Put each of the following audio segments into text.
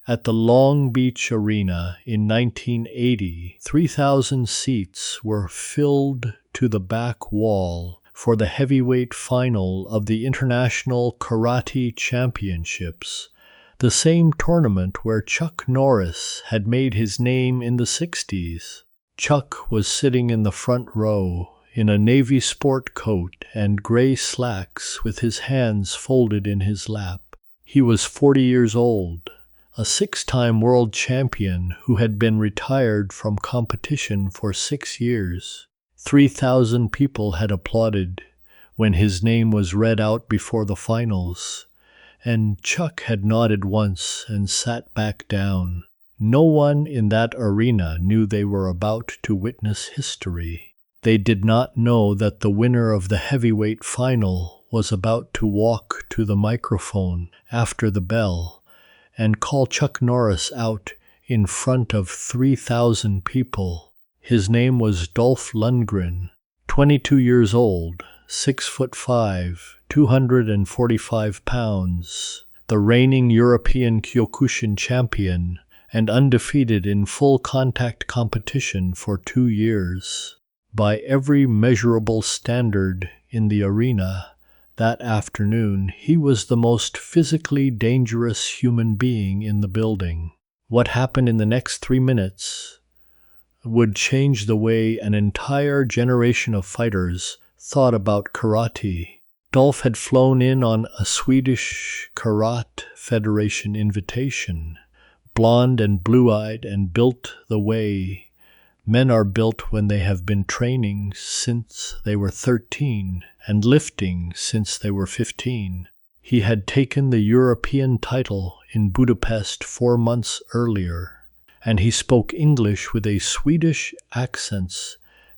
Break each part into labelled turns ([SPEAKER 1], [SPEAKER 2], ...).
[SPEAKER 1] At the Long Beach Arena in 1980, 3,000 seats were filled to the back wall for the heavyweight final of the International Karate Championships, the same tournament where Chuck Norris had made his name in the 60s. Chuck was sitting in the front row in a navy sport coat and gray slacks with his hands folded in his lap. He was 40 years old, a 6-time world champion who had been retired from competition for 6 years. 3,000 people had applauded when his name was read out before the finals, and Chuck had nodded once and sat back down. No one in that arena knew they were about to witness history. They did not know that the winner of the heavyweight final was about to walk to the microphone after the bell and call Chuck Norris out in front of 3,000 people. His name was Dolph Lundgren, 22 years old, 6'5", 245 pounds, the reigning European Kyokushin champion and undefeated in full contact competition for 2 years. By every measurable standard in the arena, that afternoon he was the most physically dangerous human being in the building. What happened in the next 3 minutes would change the way an entire generation of fighters thought about karate. Dolph had flown in on a Swedish Karate Federation invitation, blonde and blue-eyed, and built the way men are built when they have been training since they were 13 and lifting since they were 15. He had taken the European title in Budapest 4 months earlier, and he spoke English with a Swedish accent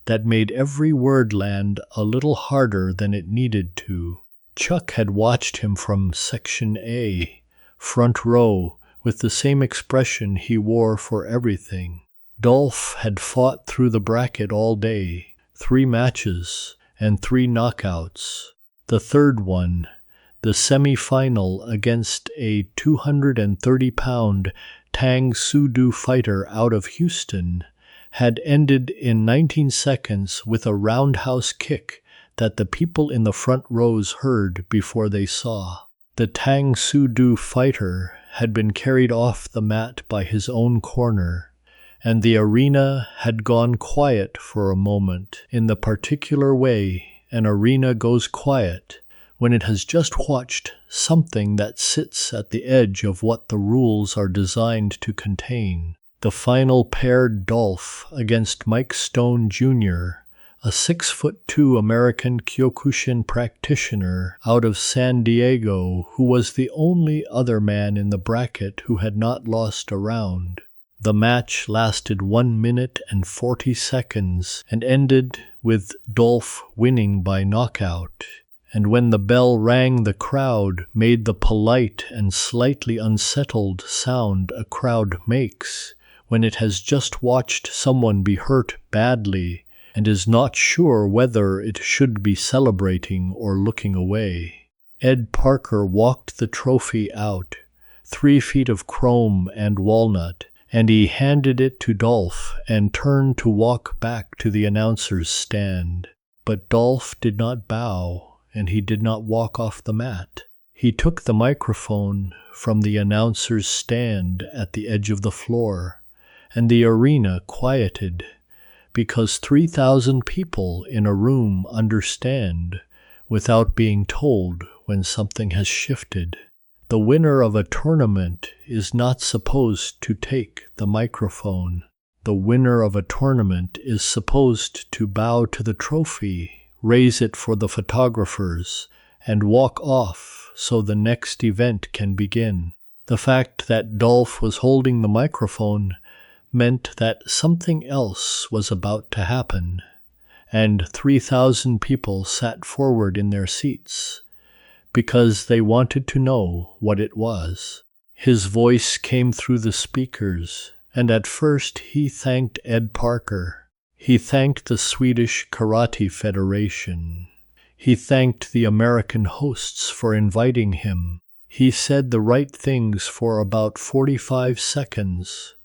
[SPEAKER 1] that made every word land a little harder than it needed to. Chuck had watched him from Section A, front row, with the same expression he wore for everything. Dolph had fought through the bracket all day, 3 matches and 3 knockouts. The third one, the semi-final against a 230-pound Tang Soo Do fighter out of Houston, had ended in 19 seconds with a roundhouse kick that the people in the front rows heard before they saw. The Tang Soo Do fighter had been carried off the mat by his own corner, and the arena had gone quiet for a moment in the particular way an arena goes quiet when it has just watched something that sits at the edge of what the rules are designed to contain. The final paired Dolph against Mike Stone Jr., a 6'2" American Kyokushin practitioner out of San Diego who was the only other man in the bracket who had not lost a round. The match lasted 1 minute and 40 seconds and ended with Dolph winning by knockout. And when the bell rang, the crowd made the polite and slightly unsettled sound a crowd makes when it has just watched someone be hurt badly and is not sure whether it should be celebrating or looking away. Ed Parker walked the trophy out, 3 feet of chrome and walnut, and he handed it to Dolph and turned to walk back to the announcer's stand. But Dolph did not bow, and he did not walk off the mat. He took the microphone from the announcer's stand at the edge of the floor, and the arena quieted, because 3,000 people in a room understand without being told when something has shifted. The winner of a tournament is not supposed to take the microphone. The winner of a tournament is supposed to bow to the trophy, raise it for the photographers, and walk off so the next event can begin. The fact that Dolph was holding the microphone meant that something else was about to happen, and 3,000 people sat forward in their seats because they wanted to know what it was. His voice came through the speakers, and at first he thanked Ed Parker. He thanked the Swedish Karate Federation. He thanked the American hosts for inviting him. He said the right things for about 45 seconds,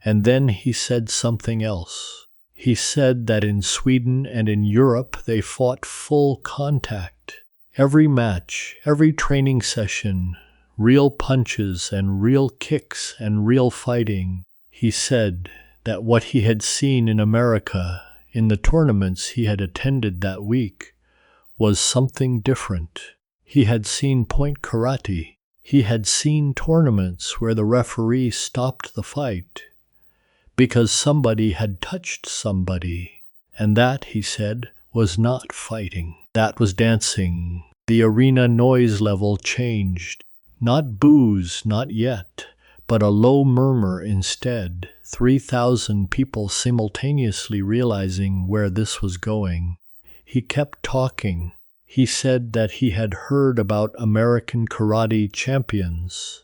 [SPEAKER 1] and then he said something else. He said that in Sweden and in Europe they fought full contact. Every match, every training session, real punches and real kicks and real fighting. He said that what he had seen in America, in the tournaments he had attended that week, was something different. He had seen point karate. He had seen tournaments where the referee stopped the fight because somebody had touched somebody. And that, he said, was not fighting. That was dancing. The arena noise level changed. Not boos, not yet, but a low murmur instead. 3,000 people simultaneously realizing where this was going. He kept talking. He said that he had heard about American karate champions,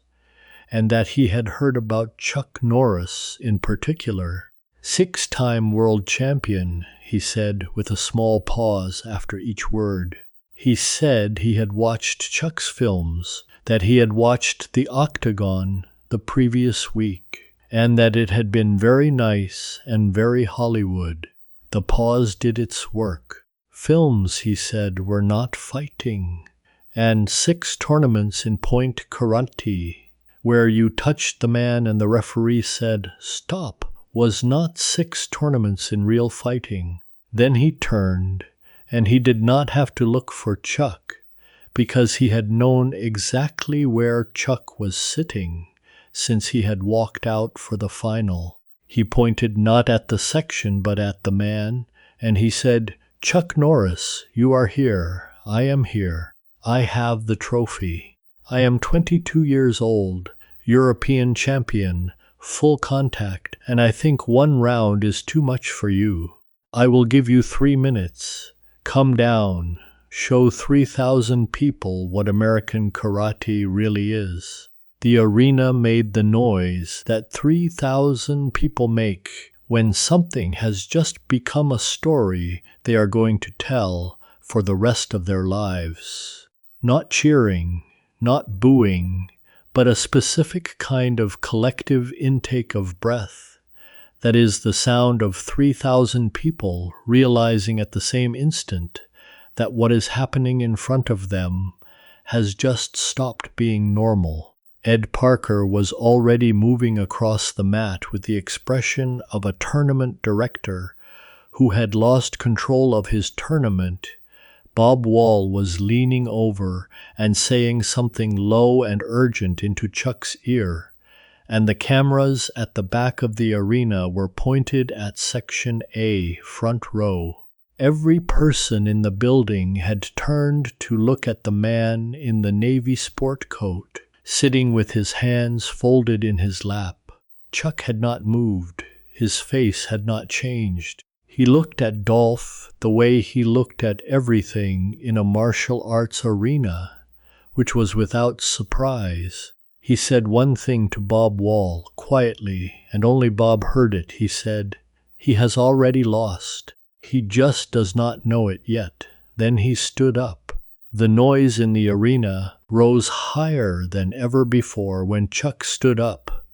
[SPEAKER 1] and that he had heard about Chuck Norris in particular. 6-time world champion, he said with a small pause after each word. He said he had watched Chuck's films, that he had watched The Octagon the previous week, and that it had been very nice and very Hollywood. The pause did its work. Films, he said, were not fighting, and 6 tournaments in point karate, where you touched the man and the referee said, "Stop," was not 6 tournaments in real fighting. Then he turned, and he did not have to look for Chuck, because he had known exactly where Chuck was sitting since he had walked out for the final. He pointed not at the section but at the man, and he said, "Chuck Norris, you are here. I am here. I have the trophy. I am 22 years old, European champion, full contact, and I think 1 round is too much for you. I will give you 3 minutes. Come down. Show 3,000 people what American karate really is." The arena made the noise that 3,000 people make when something has just become a story they are going to tell for the rest of their lives. Not cheering, not booing, but a specific kind of collective intake of breath. That is the sound of 3,000 people realizing at the same instant that what is happening in front of them has just stopped being normal. Ed Parker was already moving across the mat with the expression of a tournament director who had lost control of his tournament. Bob Wall was leaning over and saying something low and urgent into Chuck's ear, and the cameras at the back of the arena were pointed at Section A, front row. Every person in the building had turned to look at the man in the navy sport coat, sitting with his hands folded in his lap. Chuck had not moved. His face had not changed. He looked at Dolph the way he looked at everything in a martial arts arena, which was without surprise. He said one thing to Bob Wall, quietly, and only Bob heard it. He said, "He has already lost. He just does not know it yet." Then he stood up. The noise in the arena rose higher than ever before when Chuck stood up,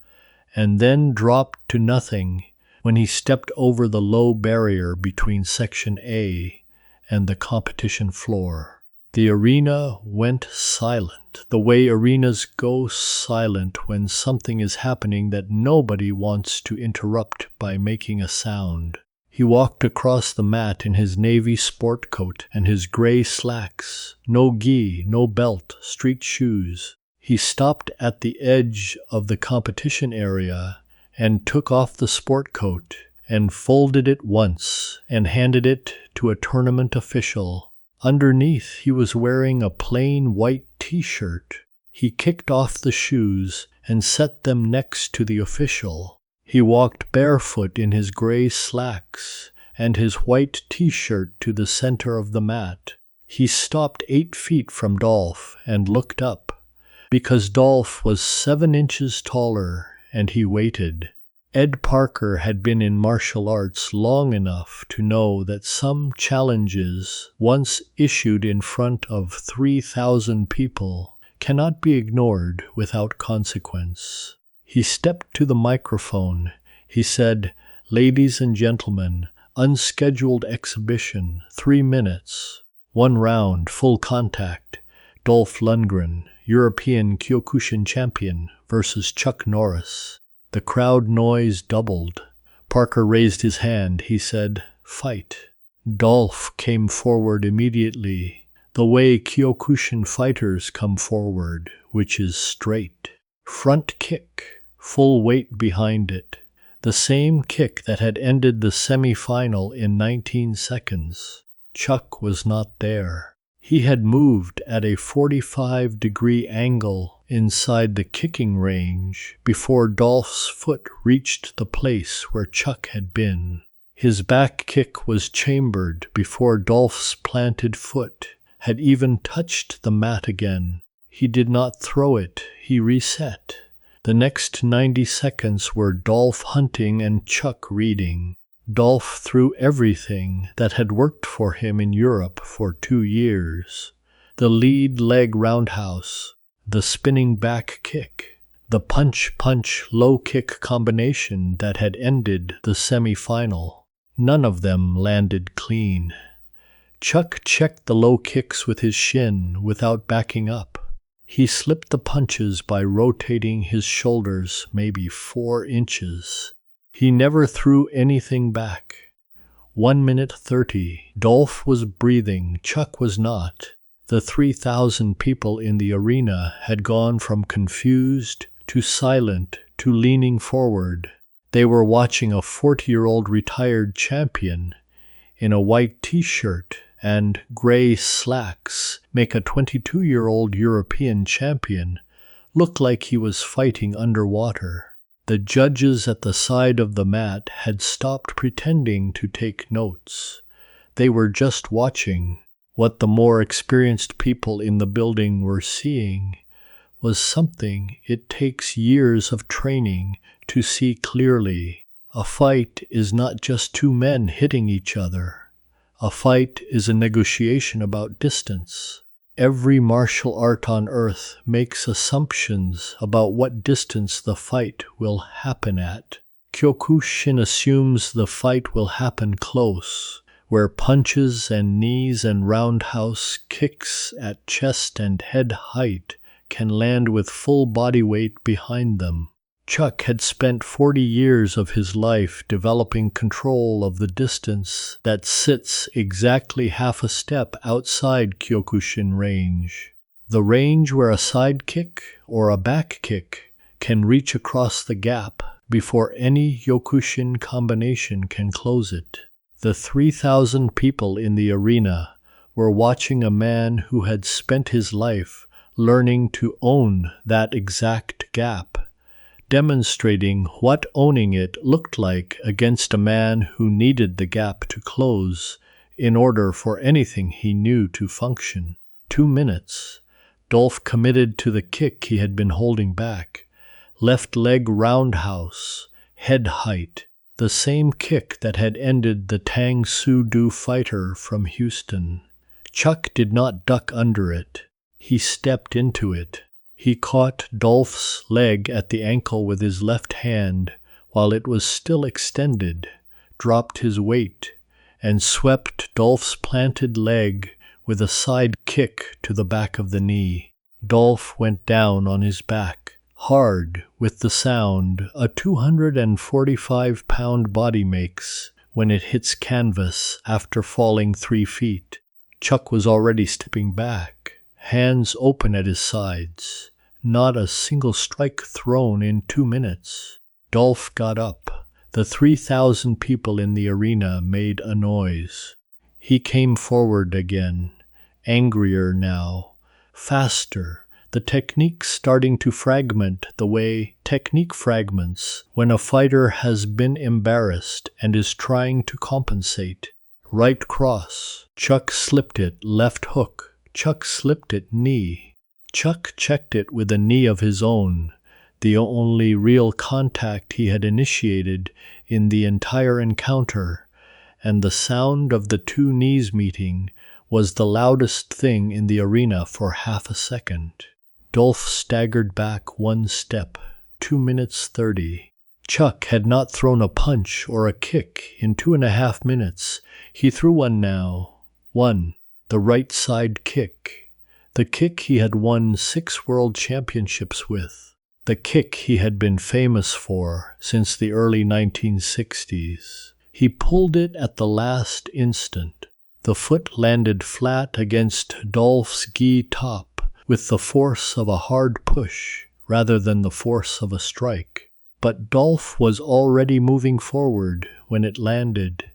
[SPEAKER 1] and then dropped to nothing when he stepped over the low barrier between Section A and the competition floor. The arena went silent, the way arenas go silent when something is happening that nobody wants to interrupt by making a sound. He walked across the mat in his navy sport coat and his gray slacks, no gi, no belt, street shoes. He stopped at the edge of the competition area and took off the sport coat and folded it once and handed it to a tournament official. Underneath, he was wearing a plain white t-shirt. He kicked off the shoes and set them next to the official. He walked barefoot in his gray slacks and his white t-shirt to the center of the mat. He stopped 8 feet from Dolph and looked up, because Dolph was 7 inches taller, and he waited. Ed Parker had been in martial arts long enough to know that some challenges, once issued in front of 3,000 people, cannot be ignored without consequence. He stepped to the microphone. He said, "Ladies and gentlemen, unscheduled exhibition, 3 minutes. 1 round, full contact. Dolph Lundgren, European Kyokushin champion, versus Chuck Norris." The crowd noise doubled. Parker raised his hand. He said, "Fight." Dolph came forward immediately, the way Kyokushin fighters come forward, which is straight. Front kick, full weight behind it. The same kick that had ended the semi-final in 19 seconds. Chuck was not there. He had moved at a 45-degree angle inside the kicking range before Dolph's foot reached the place where Chuck had been. His back kick was chambered before Dolph's planted foot had even touched the mat again. He did not throw it, he reset. The next 90 seconds were Dolph hunting and Chuck reading. Dolph threw everything that had worked for him in Europe for 2 years. The lead leg roundhouse, the spinning back kick, the punch-punch low kick combination that had ended the semi-final. None of them landed clean. Chuck checked the low kicks with his shin without backing up. He slipped the punches by rotating his shoulders maybe 4 inches. He never threw anything back. 1 minute 30. Dolph was breathing. Chuck was not. The 3,000 people in the arena had gone from confused to silent to leaning forward. They were watching a 40-year-old retired champion in a white t-shirt and gray slacks make a 22-year-old European champion look like he was fighting underwater. The judges at the side of the mat had stopped pretending to take notes. They were just watching. What the more experienced people in the building were seeing was something it takes years of training to see clearly. A fight is not just 2 men hitting each other. A fight is a negotiation about distance. Every martial art on earth makes assumptions about what distance the fight will happen at. Kyokushin assumes the fight will happen close, where punches and knees and roundhouse kicks at chest and head height can land with full body weight behind them. Chuck had spent 40 years of his life developing control of the distance that sits exactly half a step outside Kyokushin range. The range where a side kick or a back kick can reach across the gap before any Kyokushin combination can close it. The 3,000 people in the arena were watching a man who had spent his life learning to own that exact gap, demonstrating what owning it looked like against a man who needed the gap to close in order for anything he knew to function. 2 minutes. Dolph committed to the kick he had been holding back. Left leg roundhouse, head height, the same kick that had ended the Tang Soo Do fighter from Houston. Chuck did not duck under it. He stepped into it. He caught Dolph's leg at the ankle with his left hand while it was still extended, dropped his weight, and swept Dolph's planted leg with a side kick to the back of the knee. Dolph went down on his back, hard with the sound a 245-pound body makes when it hits canvas after falling 3 feet. Chuck was already stepping back, hands open at his sides. Not a single strike thrown in 2 minutes. Dolph got up. The 3,000 people in the arena made a noise. He came forward again, angrier now, faster, the technique starting to fragment the way technique fragments when a fighter has been embarrassed and is trying to compensate. Right cross. Chuck slipped it, left hook. Chuck slipped it, knee. Chuck checked it with a knee of his own, the only real contact he had initiated in the entire encounter, and the sound of the 2 knees meeting was the loudest thing in the arena for half a second. Dolph staggered back one step, 2 minutes 30. Chuck had not thrown a punch or a kick in 2.5 minutes. He threw one now. One. The right side kick. The kick he had won 6 world championships with. The kick he had been famous for since the early 1960s. He pulled it at the last instant. The foot landed flat against Dolph's gi top with the force of a hard push rather than the force of a strike. But Dolph was already moving forward when it landed,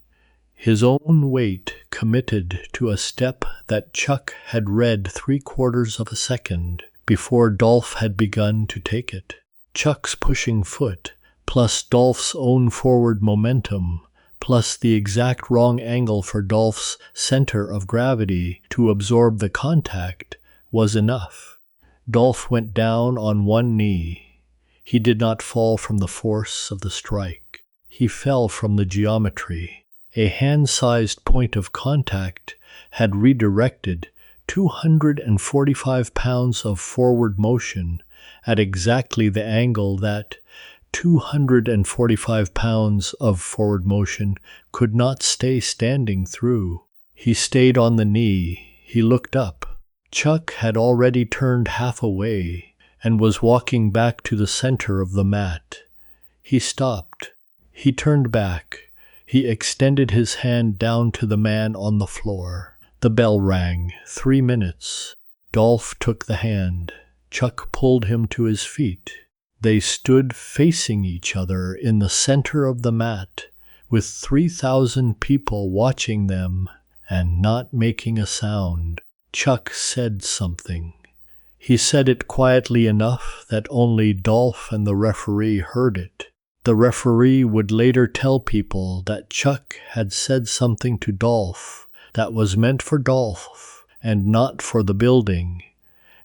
[SPEAKER 1] his own weight committed to a step that Chuck had read 3/4 of a second before Dolph had begun to take it. Chuck's pushing foot, plus Dolph's own forward momentum, plus the exact wrong angle for Dolph's center of gravity to absorb the contact, was enough. Dolph went down on one knee. He did not fall from the force of the strike. He fell from the geometry. A hand-sized point of contact had redirected 245 pounds of forward motion at exactly the angle that 245 pounds of forward motion could not stay standing through. He stayed on the knee. He looked up. Chuck had already turned half away and was walking back to the center of the mat. He stopped. He turned back. He extended his hand down to the man on the floor. The bell rang. 3 minutes. Dolph took the hand. Chuck pulled him to his feet. They stood facing each other in the center of the mat, with 3,000 people watching them and not making a sound. Chuck said something. He said it quietly enough that only Dolph and the referee heard it. The referee would later tell people that Chuck had said something to Dolph that was meant for Dolph and not for the building,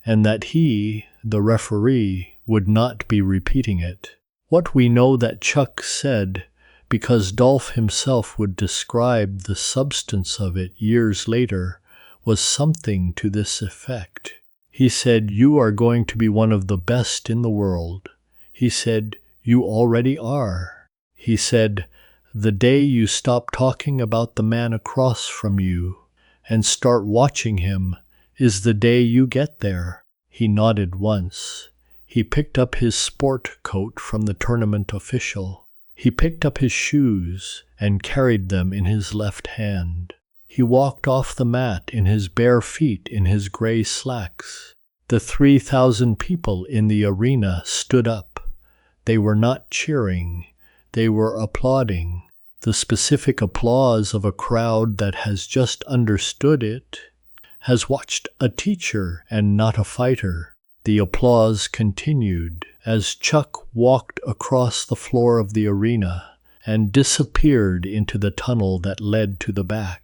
[SPEAKER 1] and that he, the referee, would not be repeating it. What we know that Chuck said, because Dolph himself would describe the substance of it years later, was something to this effect. He said, "You are going to be one of the best in the world." He said, "You already are." He said, "The day you stop talking about the man across from you and start watching him is the day you get there." He nodded once. He picked up his sport coat from the tournament official. He picked up his shoes and carried them in his left hand. He walked off the mat in his bare feet in his gray slacks. The 3,000 people in the arena stood up. They were not cheering. They were applauding. The specific applause of a crowd that has just understood it, has watched a teacher and not a fighter. The applause continued as Chuck walked across the floor of the arena and disappeared into the tunnel that led to the back.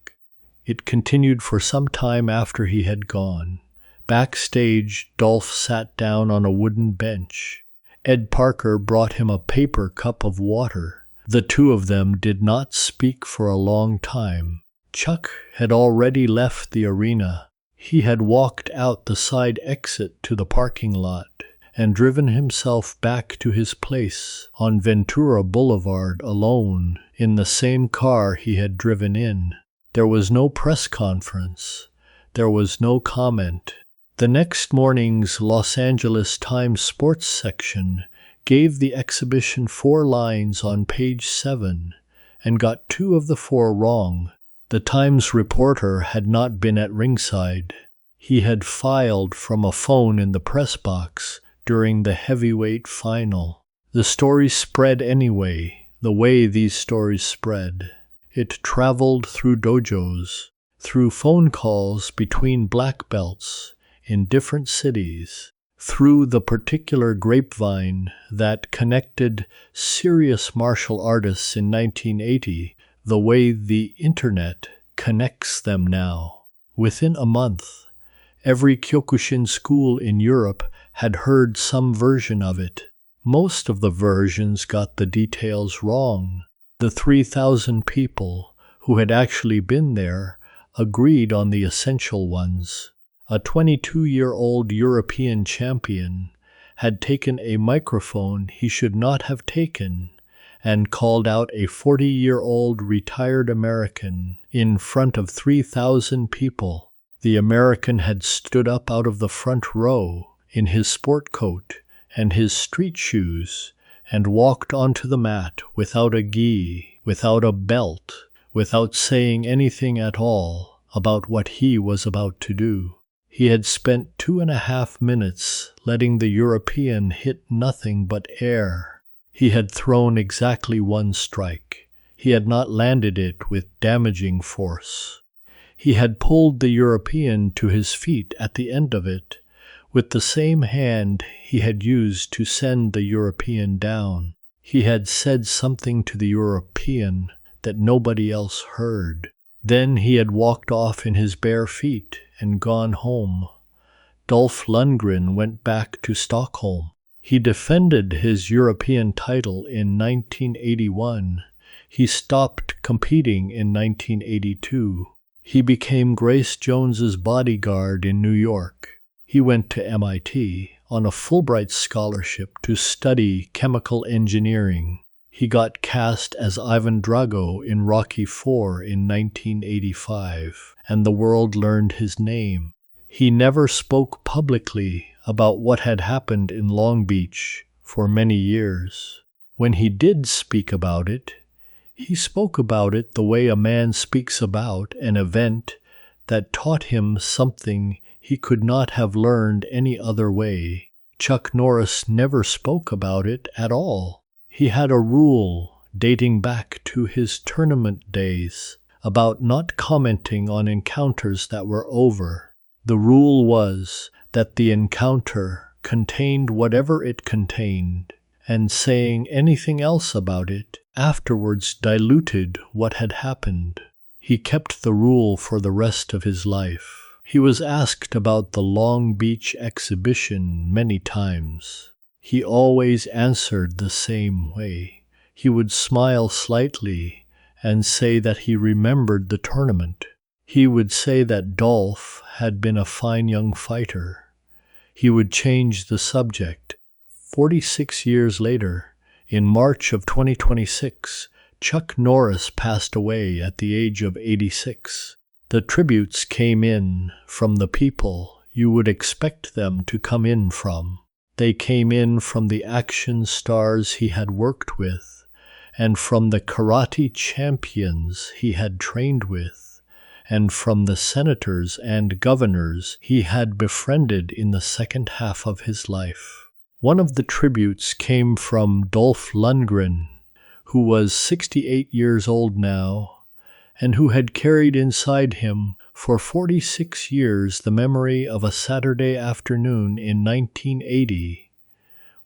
[SPEAKER 1] It continued for some time after he had gone. Backstage, Dolph sat down on a wooden bench. Ed Parker brought him a paper cup of water. The two of them did not speak for a long time. Chuck had already left the arena. He had walked out the side exit to the parking lot and driven himself back to his place on Ventura Boulevard alone in the same car he had driven in. There was no press conference. There was no comment. The next morning's Los Angeles Times sports section gave the exhibition 4 lines on page 7 and got 2 of the 4 wrong. The Times reporter had not been at ringside. He had filed from a phone in the press box during the heavyweight final. The story spread anyway, the way these stories spread. It traveled through dojos, through phone calls between black belts in different cities, through the particular grapevine that connected serious martial artists in 1980 the way the internet connects them now. Within a month, every Kyokushin school in Europe had heard some version of it. Most of the versions got the details wrong. The 3,000 people who had actually been there agreed on the essential ones. A 22-year-old European champion had taken a microphone he should not have taken and called out a 40-year-old retired American in front of 3,000 people. The American had stood up out of the front row in his sport coat and his street shoes and walked onto the mat without a gi, without a belt, without saying anything at all about what he was about to do. He had spent 2.5 minutes letting the European hit nothing but air. He had thrown exactly one strike. He had not landed it with damaging force. He had pulled the European to his feet at the end of it, with the same hand he had used to send the European down. He had said something to the European that nobody else heard. Then he had walked off in his bare feet and gone home. Dolph Lundgren went back to Stockholm. He defended his European title in 1981. He stopped competing in 1982. He became Grace Jones's bodyguard in New York. He went to MIT on a Fulbright scholarship to study chemical engineering. He got cast as Ivan Drago in Rocky IV in 1985, and the world learned his name. He never spoke publicly about what had happened in Long Beach for many years. When he did speak about it, he spoke about it the way a man speaks about an event that taught him something he could not have learned any other way. Chuck Norris never spoke about it at all. He had a rule dating back to his tournament days about not commenting on encounters that were over. The rule was that the encounter contained whatever it contained, and saying anything else about it afterwards diluted what had happened. He kept the rule for the rest of his life. He was asked about the Long Beach exhibition many times. He always answered the same way. He would smile slightly and say that he remembered the tournament. He would say that Dolph had been a fine young fighter. He would change the subject. 46 years later, in March of 2026, Chuck Norris passed away at the age of 86. The tributes came in from the people you would expect them to come in from. They came in from the action stars he had worked with, and from the karate champions he had trained with, and from the senators and governors he had befriended in the second half of his life. One of the tributes came from Dolph Lundgren, who was 68 years old now, and who had carried inside him for 46 years the memory of a Saturday afternoon in 1980,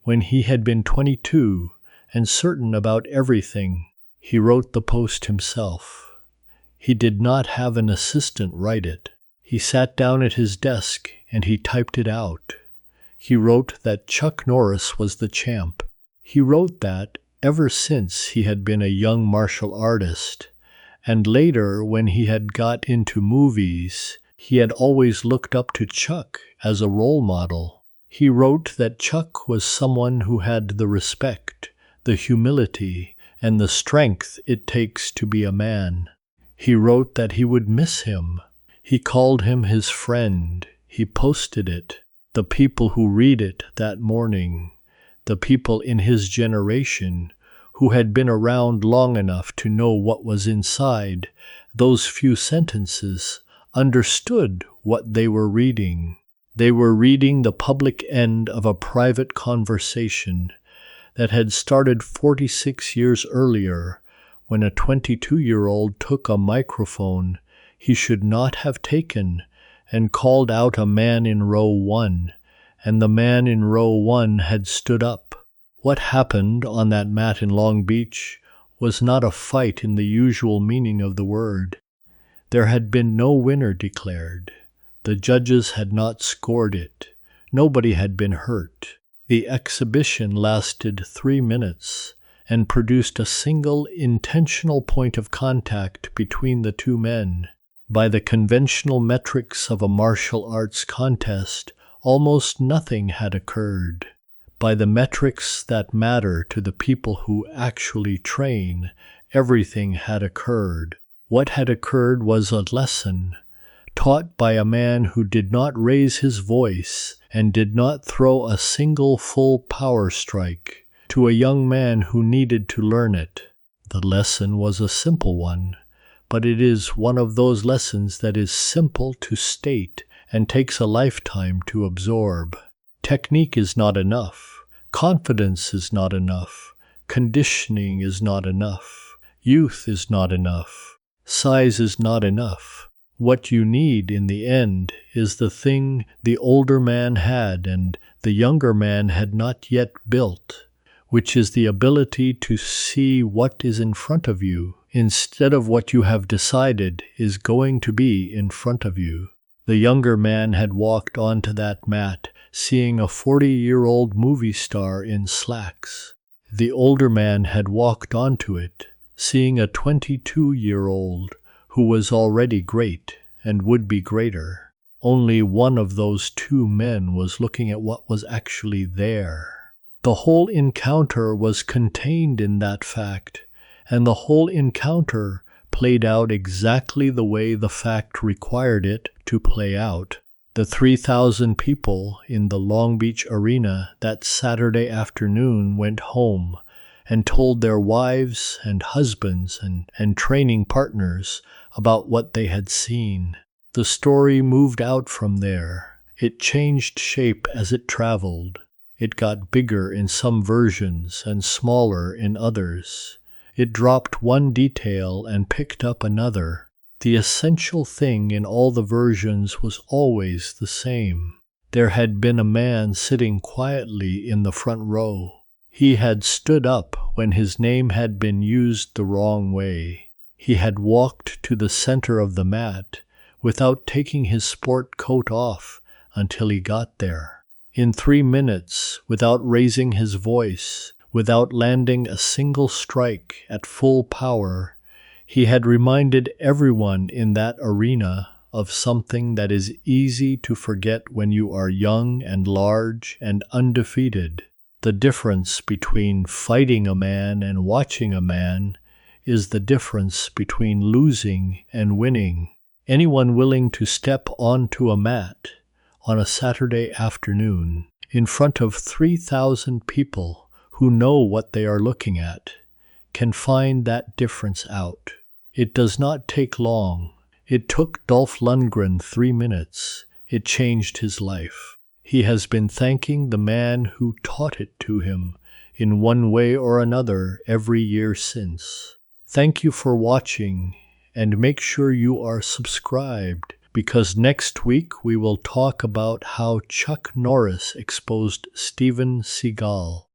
[SPEAKER 1] when he had been 22 and certain about everything. He wrote the post himself. He did not have an assistant write it. He sat down at his desk and he typed it out. He wrote that Chuck Norris was the champ. He wrote that ever since he had been a young martial artist, and later when he had got into movies, he had always looked up to Chuck as a role model. He wrote that Chuck was someone who had the respect, the humility, and the strength it takes to be a man. He wrote that he would miss him. He called him his friend. He posted it. The people who read it that morning, the people in his generation who had been around long enough to know what was inside those few sentences, understood what they were reading. They were reading the public end of a private conversation that had started 46 years earlier when a 22-year-old took a microphone he should not have taken and called out a man in row 1, and the man in row 1 had stood up. What happened on that mat in Long Beach was not a fight in the usual meaning of the word. There had been no winner declared. The judges had not scored it. Nobody had been hurt. The exhibition lasted 3 minutes and produced a single intentional point of contact between the two men. By the conventional metrics of a martial arts contest, almost nothing had occurred. By the metrics that matter to the people who actually train, everything had occurred. What had occurred was a lesson, taught by a man who did not raise his voice and did not throw a single full power strike, to a young man who needed to learn it. The lesson was a simple one, but it is one of those lessons that is simple to state and takes a lifetime to absorb. Technique is not enough. Confidence is not enough. Conditioning is not enough. Youth is not enough. Size is not enough. What you need in the end is the thing the older man had and the younger man had not yet built, which is the ability to see what is in front of you instead of what you have decided is going to be in front of you. The younger man had walked onto that mat, seeing a 40-year-old movie star in slacks. The older man had walked onto it, seeing a 22-year-old who was already great and would be greater. Only one of those two men was looking at what was actually there. The whole encounter was contained in that fact, and the whole encounter played out exactly the way the fact required it to play out. The 3,000 people in the Long Beach arena that Saturday afternoon went home and told their wives and husbands and training partners about what they had seen. The story moved out from there. It changed shape as it traveled. It got bigger in some versions and smaller in others. It dropped one detail and picked up another. The essential thing in all the versions was always the same. There had been a man sitting quietly in the front row. He had stood up when his name had been used the wrong way. He had walked to the center of the mat without taking his sport coat off until he got there. In 3 minutes, without raising his voice, without landing a single strike at full power, he had reminded everyone in that arena of something that is easy to forget when you are young and large and undefeated. The difference between fighting a man and watching a man is the difference between losing and winning. Anyone willing to step onto a mat on a Saturday afternoon in front of 3,000 people who know what they are looking at can find that difference out. It does not take long. It took Dolph Lundgren 3 minutes. It changed his life. He has been thanking the man who taught it to him in one way or another every year since. Thank you for watching, and make sure you are subscribed, because next week we will talk about how Chuck Norris exposed Steven Seagal.